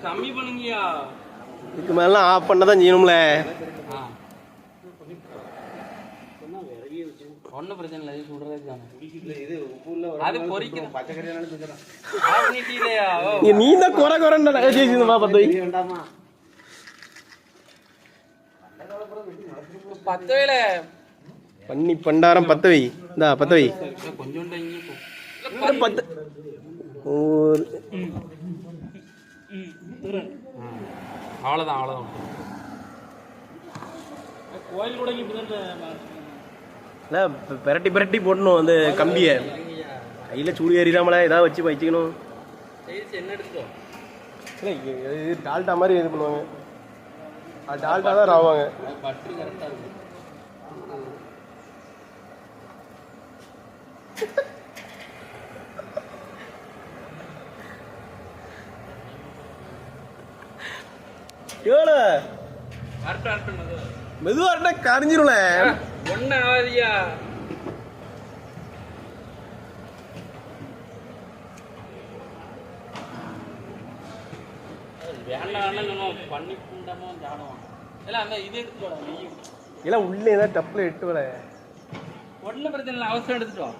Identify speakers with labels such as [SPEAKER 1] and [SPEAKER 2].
[SPEAKER 1] கம்மி பண்ணுங்கயா.
[SPEAKER 2] இதுக்கு மேல ஆஃப் பண்ண தான் செய்யணும்ல.
[SPEAKER 1] ஒன்றும் பிரச்சனை இல்லை, இது சுடுறதுக்கு தானே. அது பொரிக்கணும்.
[SPEAKER 2] நீ தான் குறை குறைன்னு பத்து வை.
[SPEAKER 1] பத்து வேல
[SPEAKER 2] பண்ணி பண்டாரம் பத்து வை. இந்தா பத்து வை.
[SPEAKER 1] கொஞ்சோண்டு
[SPEAKER 2] பத்து
[SPEAKER 1] அவ்வளோதான் அவ்வளோதான். கோயில் கூட
[SPEAKER 2] பெரட்டி பெரட்டி போடணும் அந்த கம்பியை. கையில் சூடு ஏறிடாமல ஏதாவது வச்சு வச்சுக்கணும்.
[SPEAKER 1] என்ன எடுத்துக்கோ.
[SPEAKER 2] இது டால்டா மாதிரி இது பண்ணுவாங்க. அது டால்டா தான் ஆவாங்க.
[SPEAKER 1] பட்ரு கரெக்டாக இருக்கும்.
[SPEAKER 2] மெதுவா கரைஞ்சிரும்ல.
[SPEAKER 1] ஒன்னும் ஆகாதியா. வேண்டாம் பண்ணி புண்டமோ ஜானோம் இல்லை அந்த இது எடுத்துட்டு
[SPEAKER 2] இல்லை உள்ளே ஏதாவது டப்பில் எட்டு வர
[SPEAKER 1] ஒன்றும் பிரச்சனை இல்லை, அவசரம் எடுத்துட்டு வா.